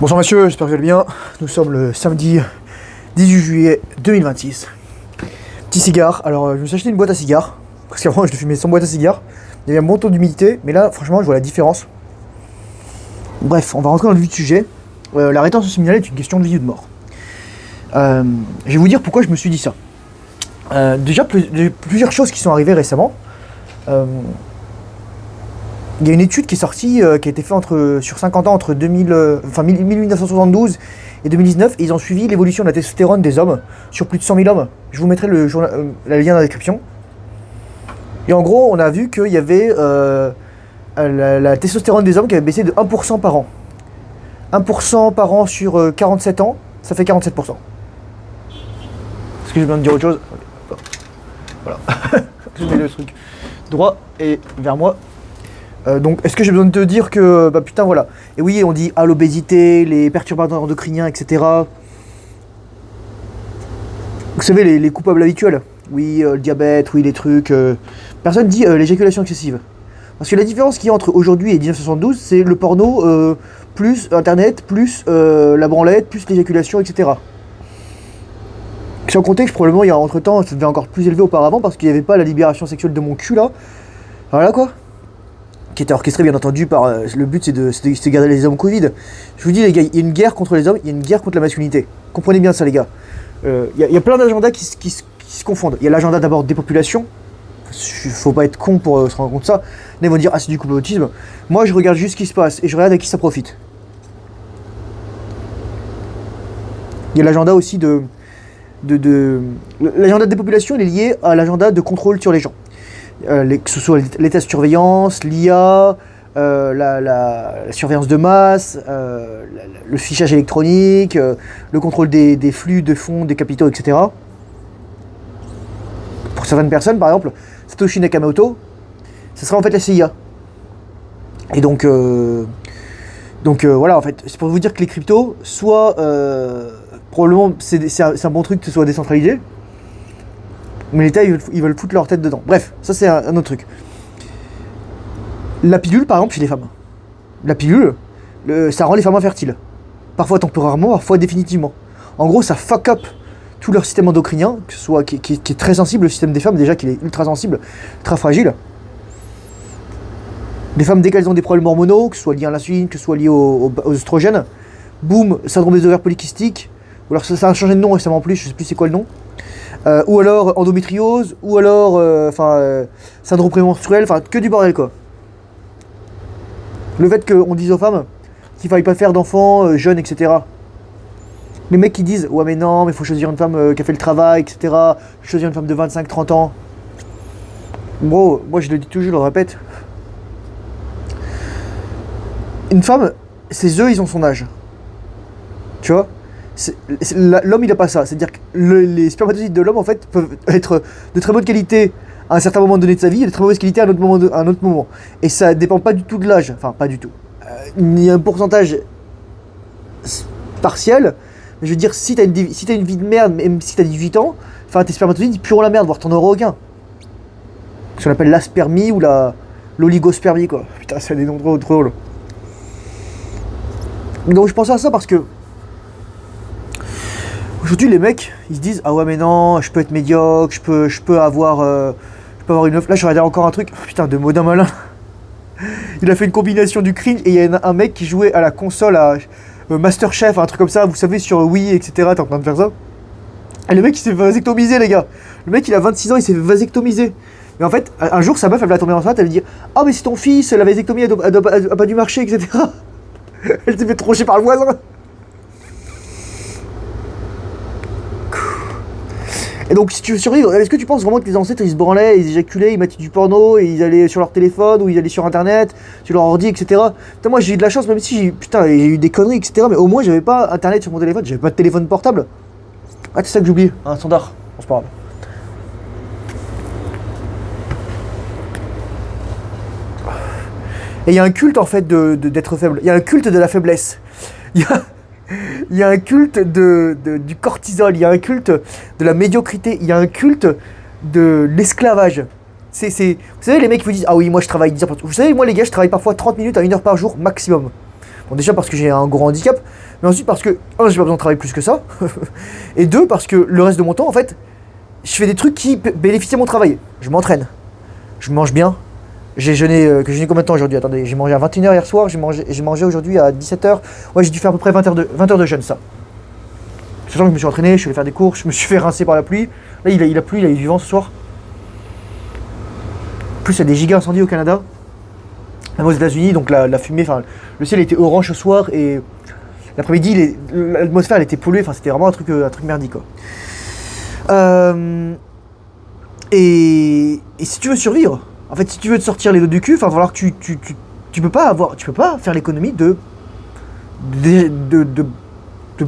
Bonsoir messieurs, j'espère que vous allez bien. Nous sommes le samedi 18 juillet 2026. Petit cigare, alors je me suis acheté une boîte à cigares, parce qu'avant je fumais sans boîte à cigares. Il y avait un bon taux d'humidité, mais là franchement je vois la différence. Bref, on va rentrer dans le vif du sujet. La rétention séminale est une question de vie ou de mort. Je vais vous dire pourquoi je me suis dit ça. Déjà, plusieurs choses qui sont arrivées récemment. Il y a une étude qui est sortie, qui a été faite sur 50 ans, entre 1972 et 2019, et ils ont suivi l'évolution de la testostérone des hommes sur plus de 100 000 hommes. Je vous mettrai le lien dans la description. Et en gros, on a vu qu'il y avait la testostérone des hommes qui avait baissé de 1% par an. 1% par an sur 47 ans, ça fait 47%. Est-ce que j'ai besoin de dire autre chose? Voilà. Je mets le truc droit et vers moi. Donc, est-ce que j'ai besoin de te dire que, bah putain, voilà. Et oui, on dit, l'obésité, les perturbateurs endocriniens, etc. Vous savez, les coupables habituels. Oui, le diabète, oui, les trucs. Personne dit l'éjaculation excessive. Parce que la différence qu'il y a entre aujourd'hui et 1972, c'est le porno, plus Internet, plus la branlette, plus l'éjaculation, etc. Sans compter que probablement, il y a entre-temps, ça devait encore plus élevé auparavant, parce qu'il n'y avait pas la libération sexuelle de mon cul, là. Voilà, quoi. Qui était orchestré bien entendu par le but c'est de garder les hommes Covid. Je vous dis les gars, il y a une guerre contre les hommes, il y a une guerre contre la masculinité. Comprenez bien ça les gars. Il y a plein d'agendas qui se confondent. Il y a l'agenda d'abord des populations. Faut pas être con pour se rendre compte de ça. Là ils vont dire c'est du complotisme. Moi je regarde juste ce qui se passe et je regarde à qui ça profite. Il y a l'agenda aussi l'agenda des populations, il est lié à l'agenda de contrôle sur les gens. Que ce soit les tests de surveillance, l'IA, la surveillance de masse, le fichage électronique, le contrôle des flux de fonds, des capitaux, etc. Pour certaines personnes, par exemple, Satoshi Nakamoto, ce sera en fait la CIA. Et donc voilà, en fait, c'est pour vous dire que les cryptos, soit probablement c'est un bon truc que ce soit décentralisé, mais l'État, ils veulent foutre leur tête dedans. Bref, ça c'est un autre truc. La pilule, par exemple, chez les femmes. La pilule, ça rend les femmes infertiles. Parfois temporairement, parfois définitivement. En gros, ça fuck up tout leur système endocrinien, que ce soit, qui est très sensible, le système des femmes, déjà, qui est ultra sensible, très fragile. Les femmes, dès qu'elles ont des problèmes hormonaux, que ce soit lié à l'insuline, que ce soit lié aux oestrogènes, boum, syndrome des ovaires polykystiques, ou alors ça a changé de nom récemment en plus, je sais plus c'est quoi le nom. Ou alors endométriose, ou alors syndrome prémenstruel, enfin que du bordel quoi. Le fait qu'on dise aux femmes qu'il faille pas faire d'enfants jeunes, etc. Les mecs qui disent ouais mais non, mais faut choisir une femme qui a fait le travail, etc. Choisir une femme de 25-30 ans. Bro, moi je le dis toujours, je le répète. Une femme, ses œufs ils ont son âge. Tu vois? L'homme il a pas ça, c'est-à-dire que les spermatozoïdes de l'homme en fait peuvent être de très bonne qualité à un certain moment donné de sa vie et de très mauvaise qualité à un autre moment. Et ça dépend pas du tout de l'âge, enfin pas du tout. Il y a un pourcentage partiel, mais je veux dire si t'as une vie de merde, même si t'as 18 ans, enfin tes spermatozoïdes ils pueront la merde, voire t'en auras aucun. Ce qu'on appelle l'aspermie ou l'oligospermie quoi. Putain c'est des noms trop drôles. Donc je pensais à ça parce que aujourd'hui les mecs ils se disent ah ouais mais non je peux être médiocre, je peux avoir une meuf. Là je regardais encore un truc, putain de Modin Malin. Il a fait une combination du cringe et il y a un mec qui jouait à la console à Masterchef, un truc comme ça, vous savez sur Wii etc. T'es en train de faire ça. Et le mec il s'est vasectomisé les gars. Le mec il a 26 ans, il s'est vasectomisé. Mais en fait un jour sa meuf elle va tomber enceinte, elle lui dit ah mais c'est ton fils, la vasectomie elle a pas dû marcher etc. Elle s'est fait troncher par le voisin. Et donc, si tu veux survivre, est-ce que tu penses vraiment que tes ancêtres ils se branlaient, ils éjaculaient, ils mettaient du porno, et ils allaient sur leur téléphone, ou ils allaient sur internet, sur leur ordi, etc. Putain, moi j'ai eu de la chance, même si j'ai eu des conneries, etc. Mais au moins j'avais pas internet sur mon téléphone, j'avais pas de téléphone portable. Ah, c'est ça que j'ai oublié, un standard, c'est pas grave. Et il y a un culte en fait d'être faible, il y a un culte de la faiblesse. Il y a un culte du cortisol, il y a un culte de la médiocrité, il y a un culte de l'esclavage. Vous savez les mecs qui vous disent ah oui moi je travaille 10 heures par jour. Vous savez moi les gars je travaille parfois 30 minutes à 1 heure par jour maximum. Bon, déjà parce que j'ai un gros handicap, mais ensuite parce que, un, j'ai pas besoin de travailler plus que ça, et deux, parce que le reste de mon temps, en fait, je fais des trucs qui bénéficient à mon travail. Je m'entraîne, je mange bien. J'ai jeûné, que j'ai jeûné combien de temps aujourd'hui? Attendez, j'ai mangé à 21h hier soir, j'ai mangé aujourd'hui à 17h. Ouais, j'ai dû faire à peu près 20 heures de jeûne, ça. Sachant que je me suis entraîné, je suis allé faire des courses, je me suis fait rincer par la pluie. Là, il a plu, il a eu du vent ce soir. En plus, il y a des giga incendies au Canada. Même aux États-Unis, donc la fumée, enfin, le ciel était orange ce soir et l'après-midi, l'atmosphère elle était polluée, enfin, c'était vraiment un truc merdique, quoi. Et si tu veux survivre, en fait, si tu veux te sortir les dos du cul, enfin, il va falloir que tu peux pas faire l'économie de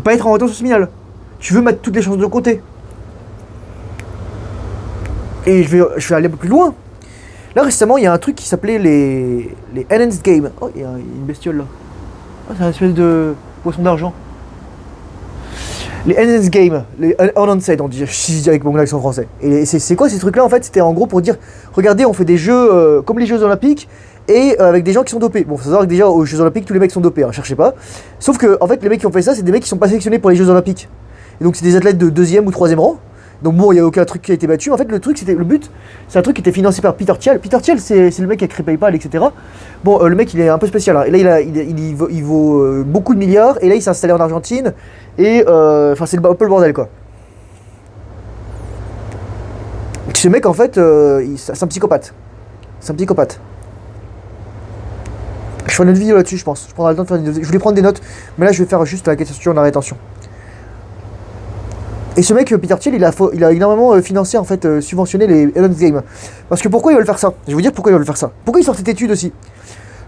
pas être en rétention séminale. Tu veux mettre toutes les chances de ton côté. Et je vais aller un peu plus loin. Là récemment, il y a un truc qui s'appelait les Enhanced Games. Oh, il y a une bestiole là. Oh, c'est une espèce de poisson d'argent. Les Enhanced Games, les Unsaid, on dit, je dis avec mon accent français. Et c'est quoi ces trucs-là en fait? C'était en gros pour dire, regardez, on fait des jeux comme les Jeux Olympiques et avec des gens qui sont dopés. Bon, faut savoir que déjà aux Jeux Olympiques, tous les mecs sont dopés, hein, cherchez pas. Sauf que en fait, les mecs qui ont fait ça, c'est des mecs qui sont pas sélectionnés pour les Jeux Olympiques. Et donc c'est des athlètes de 2e ou 3e rang. Donc bon, il n'y a aucun truc qui a été battu. En fait, le but, c'est un truc qui était financé par Peter Thiel. Peter Thiel, c'est le mec qui a créé PayPal, etc. Bon, le mec, il est un peu spécial. Hein. Et là, il vaut beaucoup de milliards. Et là, il s'est installé en Argentine. Et enfin, c'est un peu le bordel, quoi. Ce mec, en fait, c'est un psychopathe. C'est un psychopathe. Je ferai une autre vidéo là-dessus, je pense. Je prendrai le temps de faire une vidéo. Je voulais prendre des notes, mais là, je vais faire juste la question de la rétention. Et ce mec, Peter Thiel, il a énormément financé, en fait, subventionné les Enhanced Games. Parce que pourquoi ils veulent faire ça? Je vais vous dire pourquoi ils veulent faire ça. Pourquoi ils sortent cette étude aussi?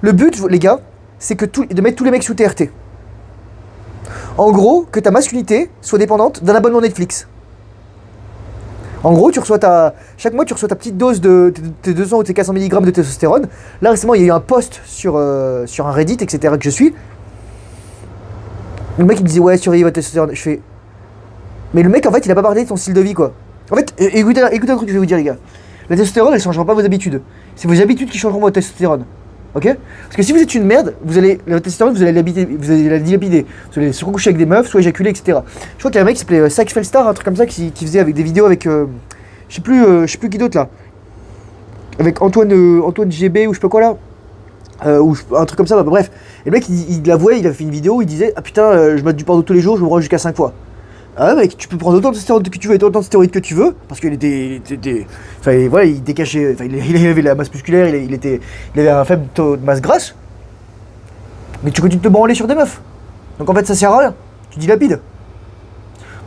Le but, les gars, c'est de mettre tous les mecs sous TRT. En gros, que ta masculinité soit dépendante d'un abonnement Netflix. En gros, chaque mois, tu reçois ta petite dose de tes 200 ou tes 400 mg de testostérone. Là, récemment, il y a eu un post sur un Reddit, etc., que je suis. Le mec, il me disait, ouais, surveillez votre testostérone. Je fais... Mais le mec, en fait, il a pas parlé de son style de vie, quoi. En fait, écoutez un truc que je vais vous dire, les gars. La testostérone, elle changera pas vos habitudes. C'est vos habitudes qui changeront votre testostérone. Ok? Parce que si vous êtes une merde, la testostérone, vous allez la dilapider. Vous allez se recoucher avec des meufs, soit éjaculer, etc. Je crois qu'il y a un mec qui s'appelait Sack Felstar, un truc comme ça, qui faisait avec des vidéos avec. Je sais plus qui d'autre là. Avec Antoine GB ou je sais pas quoi là. Ou un truc comme ça, bah, bref. Et le mec, il l'avouait, il a fait une vidéo, il disait: ah putain, je mets du porno tous les jours, je me branle jusqu'à 5 fois. Ah ouais, mec, tu peux prendre autant de stéroïdes que tu veux et autant de stéroïdes que tu veux, parce qu'il était enfin, voilà, il décachait, enfin, il avait la masse musculaire, il avait un faible taux de masse grasse, mais tu continues de te branler sur des meufs. Donc en fait, ça sert à rien, tu dilapides.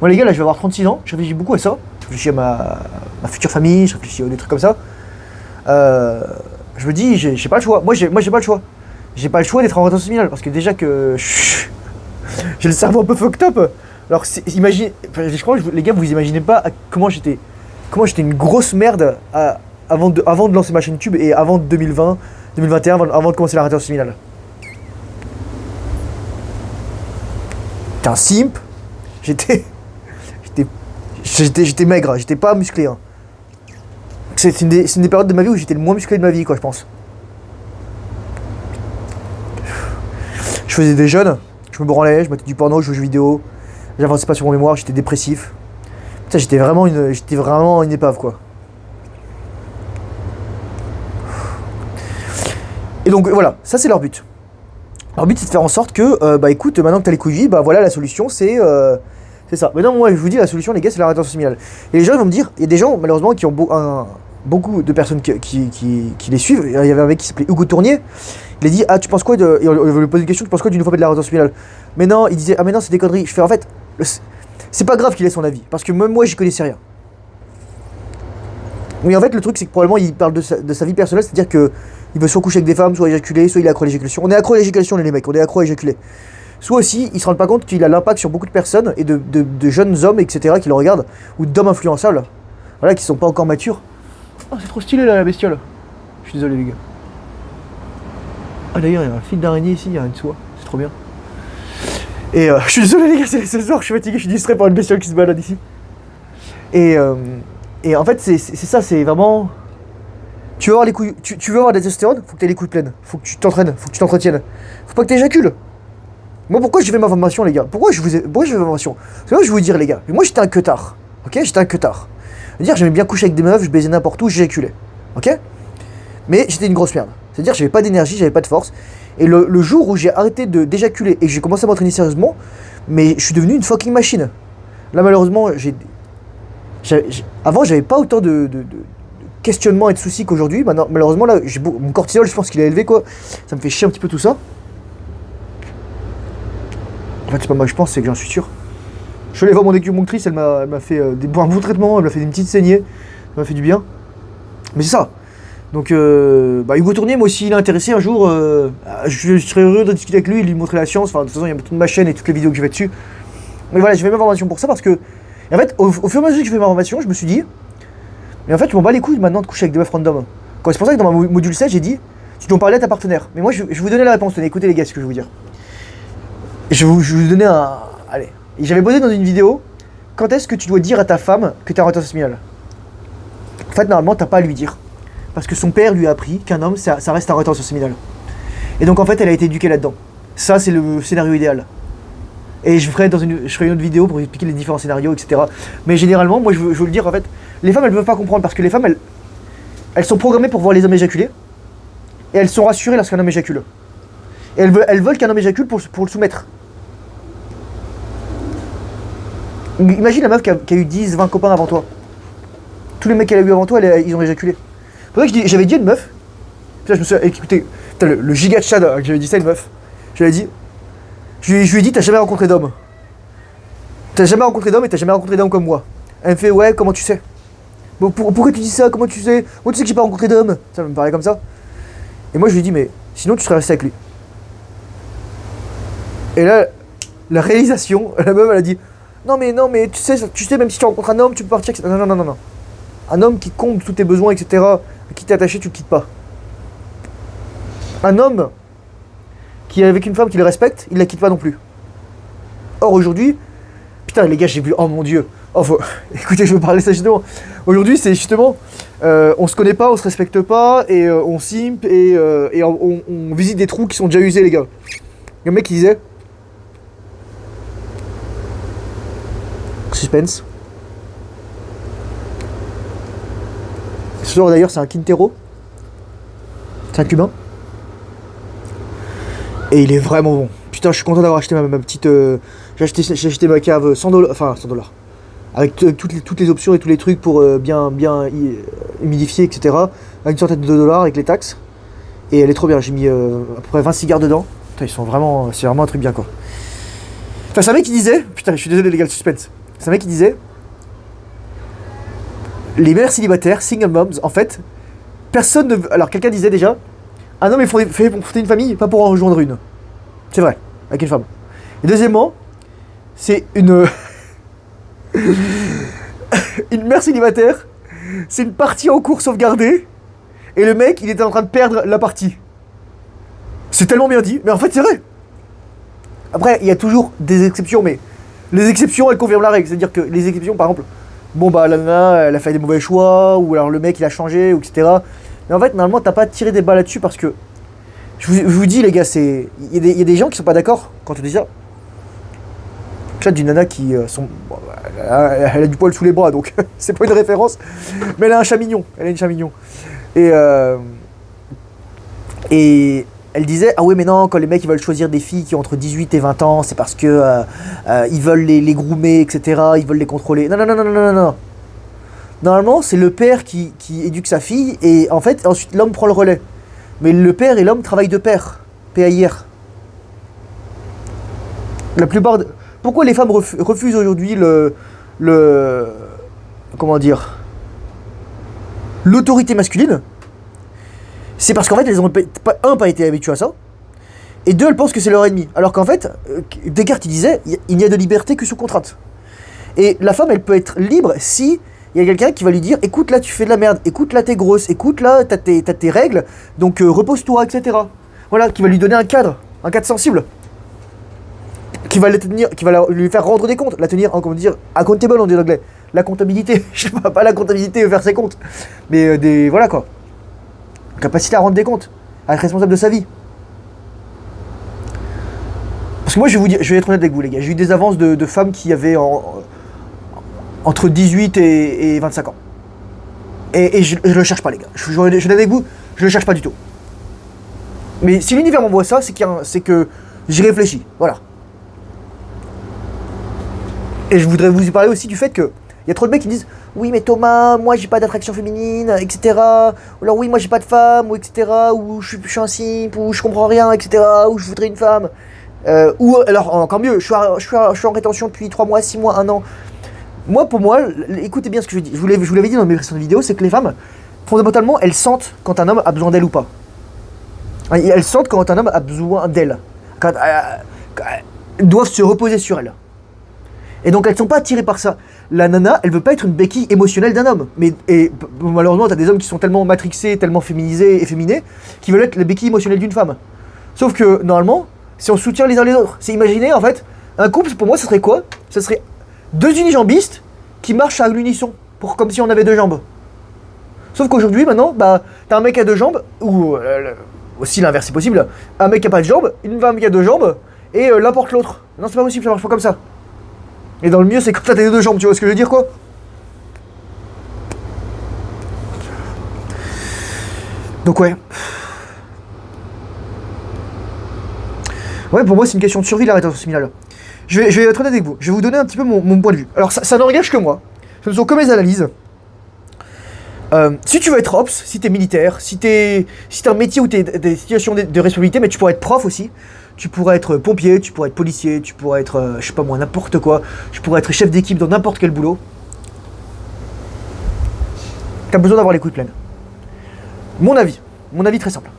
Moi les gars, là, je vais avoir 36 ans, je réfléchis beaucoup à ça, je réfléchis à ma future famille, je réfléchis à des trucs comme ça. Je me dis, j'ai pas le choix, moi j'ai pas le choix. J'ai pas le choix d'être en rétention séminale, parce que déjà que j'ai le cerveau un peu fucked up. Alors, imagine, je crois que les gars, vous imaginez pas comment j'étais une grosse merde avant de lancer ma chaîne YouTube et avant 2020, 2021, avant de commencer la rétention séminale. J'étais un simp, j'étais maigre, j'étais pas musclé. Hein. C'est une des périodes de ma vie où j'étais le moins musclé de ma vie, quoi, je pense. Je faisais des jeûnes, je me branlais, je mettais du porno, je jouais aux jeux vidéo. J'avançais pas sur mon mémoire, j'étais dépressif. Putain, j'étais vraiment une épave, quoi. Et donc voilà, ça c'est leur but. Leur but c'est de faire en sorte que, bah écoute, maintenant que t'as les couilles vides, bah voilà, la solution c'est ça. Mais non, moi je vous dis, la solution les gars, c'est la rétention séminale. Et les gens ils vont me dire, il y a des gens malheureusement qui ont beaucoup de personnes qui les suivent. Il y avait un mec qui s'appelait Hugo Tournier. Il a dit, ah tu penses quoi de... Il lui posé une question, tu penses quoi d'une fois de la rétention séminale? Mais non, il disait, ah mais non c'est des conneries. Je fais en fait, c'est pas grave qu'il ait son avis, parce que même moi j'y connaissais rien. Oui en fait le truc c'est que probablement il parle de sa vie personnelle, c'est-à-dire que il veut soit coucher avec des femmes, soit éjaculer, soit il est accro à l'éjaculation. On est accro à l'éjaculation les mecs, on est accro à éjaculer. Soit aussi ils se rendent pas compte qu'il a l'impact sur beaucoup de personnes et de jeunes hommes etc qui le regardent, ou d'hommes influençables, voilà, qui sont pas encore matures. Oh c'est trop stylé là la bestiole. Je suis désolé les gars. Ah d'ailleurs il y a un fil d'araignée ici, il y a une soie, c'est trop bien. Et je suis désolé les gars, c'est ce soir, je suis fatigué, je suis distrait par une bestiole qui se balade ici. Et en fait c'est ça, c'est vraiment... Tu veux avoir les couilles, tu veux avoir de la testostérone, faut que tu aies les couilles pleines, faut que tu t'entraînes, faut que tu t'entretiennes. Faut pas que tu éjacules. Moi, pourquoi j'ai fait ma formation, les gars? Pourquoi j'ai fait ma formation? Parce que moi, je vais vous dire, les gars, moi, j'étais un queutard. Ok? J'étais un queutard. C'est-à-dire, j'aimais bien coucher avec des meufs, je baisais n'importe où, j'éjaculais. Ok? Mais j'étais une grosse merde. C'est-à-dire, j'avais pas d'énergie, j'avais pas de force. Et le jour où j'ai arrêté d'éjaculer et que j'ai commencé à m'entraîner sérieusement, mais je suis devenu une fucking machine. Là, malheureusement, avant, j'avais pas autant de questionnements et de soucis qu'aujourd'hui. Maintenant, malheureusement, là, mon cortisol, je pense qu'il est élevé, quoi. Ça me fait chier un petit peu tout ça. En fait, c'est pas moi que je pense, c'est que j'en suis sûr. Je suis allé voir mon acupunctrice, elle m'a fait un bon traitement, elle m'a fait une petite saignée, ça m'a fait du bien. Mais c'est ça. Donc, Hugo Tournier, moi aussi, il est intéressé un jour. Je serais heureux de discuter avec lui, lui montrer la science. Enfin, de toute façon, il y a toute ma chaîne et toutes les vidéos que je fais dessus. Mais voilà, j'ai fait ma formation pour ça parce que. Et en fait, au fur et à mesure que j'ai fait ma formation, je me suis dit. Mais en fait, je m'en bats les couilles maintenant de coucher avec des meufs random. C'est pour ça que dans ma module 7, j'ai dit. Tu dois en parler à ta partenaire. Mais moi, je vais vous donner la réponse. Tenez, écoutez les gars, ce que je vais vous dire. Je vais vous donner un. Allez. J'avais posé dans une vidéo. Quand est-ce que tu dois dire à ta femme que t'es en retard séminal? En fait, normalement, t'as pas à lui dire. Parce que son père lui a appris qu'un homme, ça reste un rétention séminale. Et donc en fait, elle a été éduquée là-dedans. Ça, c'est le scénario idéal. Et je ferai une autre vidéo pour expliquer les différents scénarios, etc. Mais généralement, moi, je veux le dire, en fait, les femmes, elles ne peuvent pas comprendre parce que les femmes, elles sont programmées pour voir les hommes éjaculer. Et elles sont rassurées lorsqu'un homme éjacule. Et elles veulent qu'un homme éjacule pour le soumettre. Imagine la meuf qui a eu 10, 20 copains avant toi. Tous les mecs qu'elle a eu avant toi, ils ont éjaculé. C'est vrai que j'avais dit à une meuf, putain, je me suis écouté, putain, le giga de chat, que j'avais dit ça à une meuf. Je lui ai dit, t'as jamais rencontré d'homme. T'as jamais rencontré d'homme et t'as jamais rencontré d'homme comme moi. Elle me fait, ouais, comment tu sais? Bon, pourquoi tu dis ça? Comment tu sais? Moi, tu sais que j'ai pas rencontré d'homme. Ça me paraît comme ça. Et moi, je lui ai dit, mais sinon, tu serais resté avec lui. Et là, la réalisation, la meuf, elle a dit, non, mais tu sais, même si tu rencontres un homme, tu peux partir, etc. Non. Un homme qui comble tous tes besoins, etc., à qui t'es attaché, tu le quittes pas. Un homme qui est avec une femme qui le respecte, il la quitte pas non plus. Or aujourd'hui, putain les gars, j'ai vu, oh mon dieu, écoutez, je veux parler ça justement. Aujourd'hui, c'est justement, on se connaît pas, on se respecte pas, et on simp, et on visite des trous qui sont déjà usés, les gars. Il y a un mec qui disait, suspense. Ce soir d'ailleurs, c'est un Quintero. C'est un cubain. Et il est vraiment bon. Putain, je suis content d'avoir acheté ma petite. J'ai acheté ma cave 100 $. Enfin, 100 $. Avec toutes les options et tous les trucs pour bien humidifier, etc. À une centaine de $, avec les taxes. Et elle est trop bien. J'ai mis à peu près 20 cigares dedans. Putain, ils sont vraiment. C'est vraiment un truc bien, quoi. Enfin, c'est un mec qui disait. Putain, je suis désolé, les gars, le suspense. C'est un mec qui disait. Les mères célibataires, single moms, en fait, personne ne veut. Alors, quelqu'un disait déjà, un homme est fait pour fonder une famille, pas pour en rejoindre une. C'est vrai, avec une femme. Et deuxièmement, c'est une. Une mère célibataire, c'est une partie en cours sauvegardée, et le mec, il était en train de perdre la partie. C'est tellement bien dit, mais en fait, c'est vrai. Après, il y a toujours des exceptions, mais les exceptions, elles confirment la règle. C'est-à-dire que les exceptions, par exemple, bon bah la nana, elle a fait des mauvais choix, ou alors le mec il a changé, ou etc. Mais en fait, normalement, t'as pas à tirer des balles là-dessus parce que. Je vous dis, les gars, c'est. Il y a des gens qui sont pas d'accord quand tu dis ça. Chat d'une nana qui sont. Bon, elle a du poil sous les bras, donc c'est pas une référence. Mais elle a un chat mignon. Elle a une chat mignon. Et elle disait, ah ouais, mais non, quand les mecs ils veulent choisir des filles qui ont entre 18 et 20 ans, c'est parce que ils veulent les groomer, etc. Ils veulent les contrôler. Non. Normalement, c'est le père qui éduque sa fille, et en fait, ensuite l'homme prend le relais. Mais le père et l'homme travaillent de pair. PAIR. La plupart. Pourquoi les femmes refusent aujourd'hui comment dire, l'autorité masculine? C'est parce qu'en fait, elles ont pas été habituées à ça. Et deux, elles pensent que c'est leur ennemi. Alors qu'en fait, Descartes il disait, il n'y a de liberté que sous contrainte. Et la femme, elle peut être libre si il y a quelqu'un qui va lui dire, écoute là tu fais de la merde, écoute là t'es grosse, écoute là t'as tes règles, donc repose-toi, etc. Voilà, qui va lui donner un cadre sensible. Qui va lui faire rendre des comptes, la tenir, comment dire, accountable on dit en anglais. La comptabilité, je sais pas la comptabilité, faire ses comptes. Mais voilà quoi. Capacité à rendre des comptes, à être responsable de sa vie. Parce que moi, je vais vous dire, je vais être honnête avec vous, les gars. J'ai eu des avances de femmes qui avaient entre 18 et 25 ans. Et je le cherche pas, les gars. Je suis honnête avec vous, je le cherche pas du tout. Mais si l'univers m'envoie ça, c'est que j'y réfléchis. Voilà. Et je voudrais vous parler aussi du fait que il y a trop de mecs qui disent oui mais Thomas, moi j'ai pas d'attraction féminine, etc. Ou alors oui moi j'ai pas de femme, ou etc. Ou je suis un simp, ou je comprends rien, etc. Ou je voudrais une femme. Ou alors encore mieux, je suis en rétention depuis 3 mois, 6 mois, 1 an. Moi pour moi, écoutez bien ce que je dis. Je vous l'avais dit dans mes précédentes vidéos, c'est que les femmes, fondamentalement, elles sentent quand un homme a besoin d'elle ou pas. Elles sentent quand un homme a besoin d'elle. Quand elles doivent se reposer sur elle. Et donc elles sont pas attirées par ça. La nana, elle veut pas être une béquille émotionnelle d'un homme. Et malheureusement, t'as des hommes qui sont tellement matrixés, tellement féminisés et féminés, qui veulent être la béquille émotionnelle d'une femme. Sauf que, normalement, si on se soutient les uns les autres, c'est imaginer, en fait, un couple, pour moi, ce serait quoi? Ce serait 2 unijambistes qui marchent à l'unisson, comme si on avait 2 jambes. Sauf qu'aujourd'hui, maintenant, bah, t'as un mec à 2 jambes, ou aussi l'inverse est possible, un mec qui a pas de jambes, une femme qui a 2 jambes, et l'importe l'autre. Non, c'est pas possible, ça marche pas comme ça. Et dans le mieux, c'est quand t'as tes 2 jambes, tu vois ce que je veux dire, quoi? Donc ouais. Ouais, pour moi, c'est une question de survie, la rétention séminale. Je vais être honnête avec vous. Je vais vous donner un petit peu mon point de vue. Alors, ça n'engage que moi. Ce ne sont que mes analyses. Si tu veux être ops, si t'es militaire, si t'as un métier où t'es des situations de responsabilité, mais tu pourrais être prof aussi. Tu pourrais être pompier, tu pourrais être policier, tu pourrais être, je sais pas moi, n'importe quoi. Tu pourrais être chef d'équipe dans n'importe quel boulot. T'as besoin d'avoir les couilles pleines. Mon avis très simple.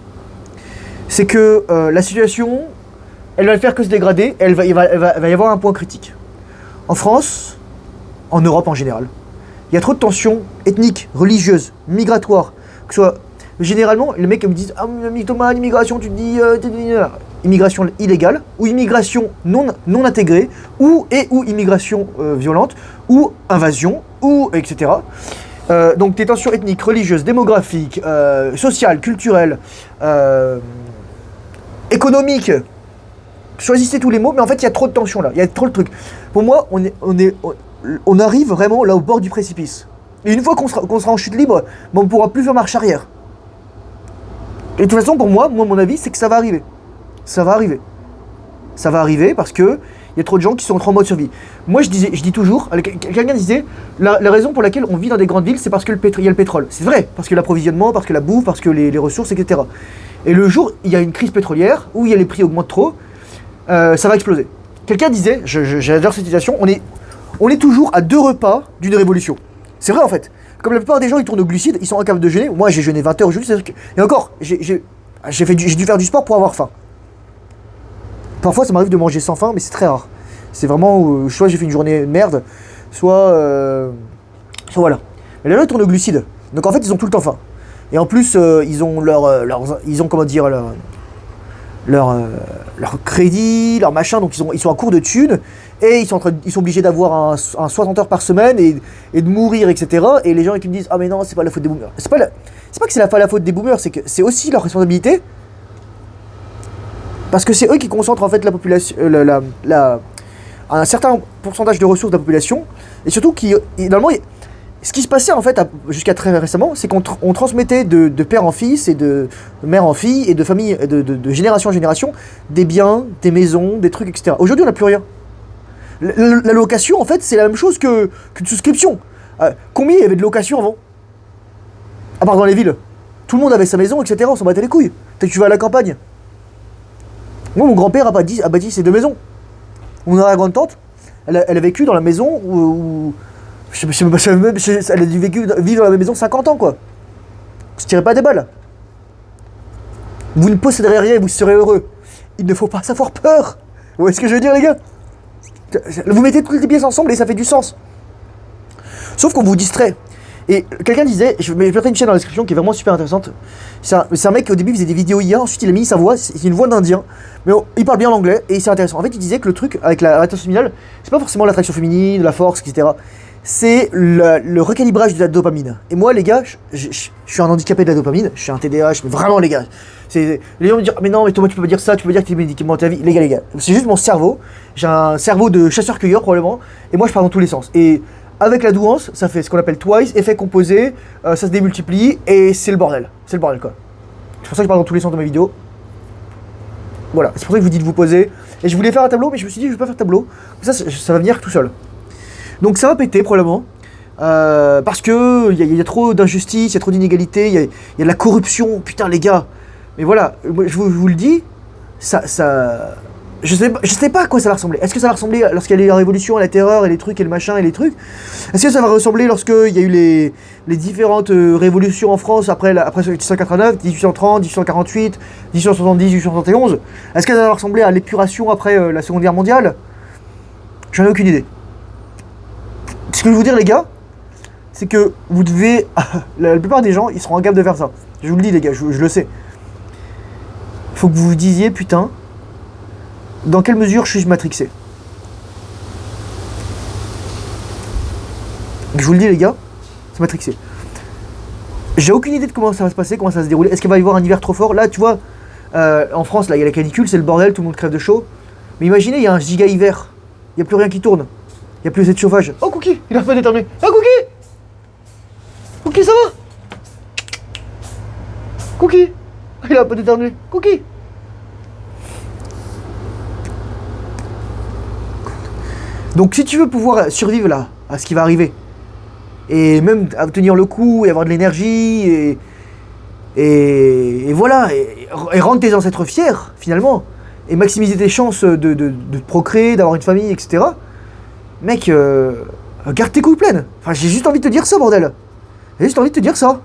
C'est que la situation, elle va faire que se dégrader, il va y avoir un point critique. En France, en Europe en général, il y a trop de tensions ethniques, religieuses, migratoires, que ce soit... Généralement, les mecs me disent ah Thomas, l'immigration, tu te dis immigration illégale ou immigration non intégrée ou immigration violente ou invasion ou etc. Donc des tensions ethniques, religieuses, démographiques, sociales, culturelles, économiques. Choisissez tous les mots, mais en fait il y a trop de tensions là, il y a trop de trucs. Pour moi, on arrive vraiment là au bord du précipice. Et une fois qu'on sera en chute libre, on ne pourra plus faire marche arrière. Et de toute façon, pour moi, mon avis, c'est que ça va arriver. Ça va arriver. Ça va arriver parce que il y a trop de gens qui sont en mode survie. Moi, je dis toujours, quelqu'un disait, la raison pour laquelle on vit dans des grandes villes, c'est parce que il y a le pétrole. C'est vrai, parce que l'approvisionnement, parce que la bouffe, parce que les ressources, etc. Et le jour, il y a une crise pétrolière, où il y a les prix augmentent trop, ça va exploser. Quelqu'un disait, j'adore cette citation, on est toujours à 2 repas d'une révolution. C'est vrai en fait. Comme la plupart des gens, ils tournent au glucides, ils sont incapables de jeûner. Moi, j'ai jeûné 20 heures aujourd'hui. Et encore, j'ai dû faire du sport pour avoir faim. Parfois, ça m'arrive de manger sans faim, mais c'est très rare. C'est vraiment, soit j'ai fait une journée de merde, soit voilà. Mais les gens, ils tournent au glucides. Donc en fait, ils ont tout le temps faim. Et en plus, ils ont comment dire, leur crédit, leur machin, donc ils sont à court de thunes, et ils sont obligés d'avoir un 60 heures par semaine et de mourir, etc. Et les gens qui me disent ah mais non, c'est pas la faute des boomers. C'est pas que c'est la faute des boomers, c'est que c'est aussi leur responsabilité, parce que c'est eux qui concentrent en fait la population, un certain pourcentage de ressources de la population, et surtout normalement ce qui se passait en fait jusqu'à très récemment, c'est qu'on transmettait de père en fils et de mère en fille et de famille, de génération en génération, des biens, des maisons, des trucs, etc. Aujourd'hui, on n'a plus rien. La location, en fait, c'est la même chose qu'une souscription. Combien il y avait de location avant? À part dans les villes. Tout le monde avait sa maison, etc. On s'en battait les couilles. Peut-être que tu vas à la campagne. Moi, mon grand-père a bâti ses 2 maisons. Mon arrière-grande-tante, elle a vécu dans la maison où elle a dû vivre dans la même maison 50 ans, quoi. Vous ne tirez pas des balles. Vous ne posséderez rien et vous serez heureux. Il ne faut pas avoir peur. Vous voyez ce que je veux dire, les gars? Vous mettez toutes les pièces ensemble et ça fait du sens. Sauf qu'on vous distrait. Et quelqu'un disait, je mettrai une chaîne dans la description qui est vraiment super intéressante. C'est un mec qui au début faisait des vidéos IA, ensuite il a mis sa voix, c'est une voix d'Indien, mais il parle bien l'anglais et c'est intéressant. En fait, il disait que le truc avec la rétention séminale, c'est pas forcément l'attraction féminine, la force, etc. c'est le recalibrage de la dopamine. Et moi, les gars, je suis un handicapé de la dopamine, je suis un TDAH, mais vraiment, les gars. Les gens me disent, mais non, mais Thomas, tu peux pas dire ça, tu peux pas dire que t'es médicament à ta vie. Les gars, c'est juste mon cerveau. J'ai un cerveau de chasseur-cueilleur, probablement, et moi, je pars dans tous les sens. Et avec la douance, ça fait ce qu'on appelle twice, effet composé, ça se démultiplie, et c'est le bordel. C'est le bordel, quoi. C'est pour ça que je parle dans tous les sens de mes vidéos. Voilà, c'est pour ça que je vous dis de vous poser. Et je voulais faire un tableau, mais je me suis dit, je vais pas faire tableau. Ça va venir tout seul. Donc ça va péter, probablement. Parce que il y a trop d'injustice, il y a trop d'inégalités, il y a de la corruption. Putain, les gars. Mais voilà, je vous le dis, je sais pas à quoi ça va ressembler. Est-ce que ça va ressembler lorsqu'il y a eu la révolution, la terreur et les trucs et le machin et les trucs? Est-ce que ça va ressembler lorsqu'il y a eu les différentes révolutions en France après 1789, 1830, 1848, 1870, 1871? Est-ce que ça va ressembler à l'épuration après la Seconde Guerre mondiale? J'en ai aucune idée. Ce que je veux vous dire, les gars, c'est que vous devez... la plupart des gens, ils seront incapables de faire ça. Je vous le dis, les gars, je le sais. Faut que vous vous disiez, putain, dans quelle mesure suis-je matrixé? Je vous le dis, les gars, c'est matrixé. J'ai aucune idée de comment ça va se passer, comment ça va se dérouler. Est-ce qu'il va y avoir un hiver trop fort? Là, tu vois, en France, là, il y a la canicule, c'est le bordel, tout le monde crève de chaud. Mais imaginez, il y a un giga hiver. Il n'y a plus rien qui tourne. Il n'y a plus assez de chauffage. Oh, Cookie, il a pas d'éternuer. Oh, Cookie! Cookie, ça va? Cookie! Il a pas d'éternuer. Cookie! Donc si tu veux pouvoir survivre là, à ce qui va arriver, et même à tenir le coup, et avoir de l'énergie, et voilà, et rendre tes ancêtres fiers, finalement, et maximiser tes chances de procréer, d'avoir une famille, etc. Mec, garde tes couilles pleines. Enfin, j'ai juste envie de te dire ça, bordel. J'ai juste envie de te dire ça.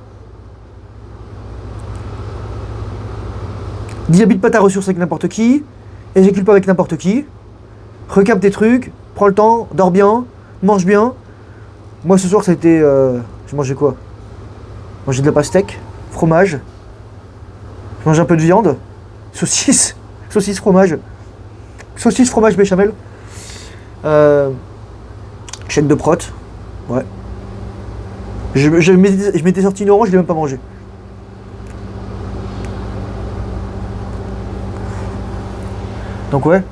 Dilapide pas ta ressource avec n'importe qui, éjacule pas avec n'importe qui, recapte tes trucs, prends le temps, dors bien, mange bien. Moi ce soir ça a été... j'ai mangé quoi? J'ai mangé de la pastèque, fromage, j'ai mangé un peu de viande, saucisse, fromage, béchamel, chaîne de prot, ouais. Je m'étais sorti une orange, je l'ai même pas mangé. Donc ouais.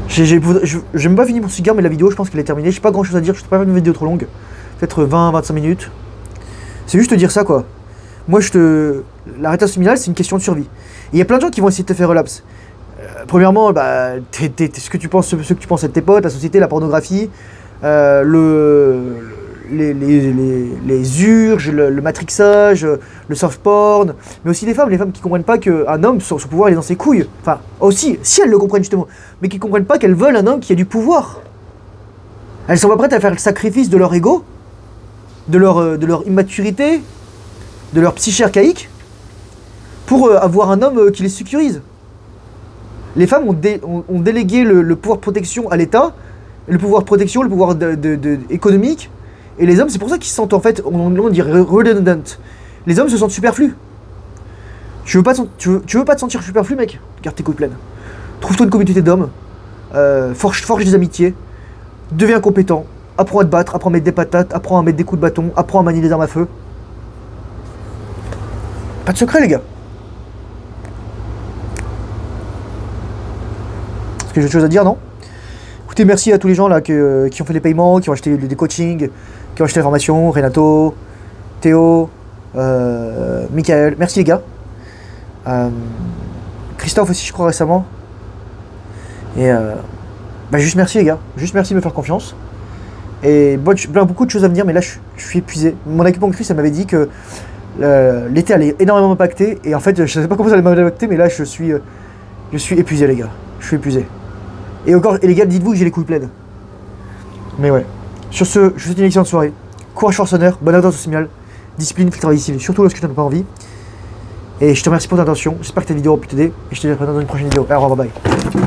J'ai même pas fini mon cigare, mais la vidéo, je pense qu'elle est terminée. J'ai pas grand chose à dire, je ne vais pas faire une vidéo trop longue. Peut-être 20-25 minutes. C'est juste te dire ça, quoi. Moi, l'arrêt séminal, c'est une question de survie. Il y a plein de gens qui vont essayer de te faire relapse. Premièrement, bah, ce que tu penses être tes potes, la société, la pornographie, les urges, le matrixage, le soft porn, mais aussi les femmes qui comprennent pas qu'un homme, son pouvoir, il est dans ses couilles. Enfin, aussi, si elles le comprennent justement, mais qui comprennent pas qu'elles veulent un homme qui a du pouvoir. Elles sont pas prêtes à faire le sacrifice de leur ego, de leur immaturité, de leur psyché archaïque, pour avoir un homme qui les sécurise. Les femmes ont délégué le pouvoir de protection à l'État, le pouvoir de protection, le pouvoir économique. Et les hommes, c'est pour ça qu'ils se sentent en fait, on dirait redundant. Les hommes se sentent superflus. Tu veux pas te sentir superflu, mec? Garde tes couilles pleines. Trouve-toi une communauté d'hommes. Forge des amitiés. Deviens compétent. Apprends à te battre, apprends à mettre des patates, apprends à mettre des coups de bâton, apprends à manier des armes à feu. Pas de secret, les gars. Est-ce que j'ai autre chose à dire, non? Écoutez, merci à tous les gens là qui ont fait des paiements, qui ont acheté des coachings, qui ont acheté la formation, Renato, Théo, Michael, merci les gars. Christophe aussi, je crois, récemment. Et juste merci les gars, juste merci de me faire confiance. Et beaucoup de choses à venir, mais là je suis épuisé. Mon acupuncturiste, elle m'avait dit que l'été allait énormément m'impacter, et en fait je savais pas comment ça allait m'impacter, mais là je suis épuisé les gars, je suis épuisé. Et les gars, dites-vous que j'ai les couilles pleines. Mais ouais. Sur ce, je vous souhaite une excellente soirée. Courage forceneur, bonne attention séminale, discipline, filtre invisible, surtout lorsque tu n'as pas envie. Et je te remercie pour ton attention. J'espère que ta vidéo a pu t'aider. Et je te dis à dans une prochaine vidéo. Au revoir, bye bye.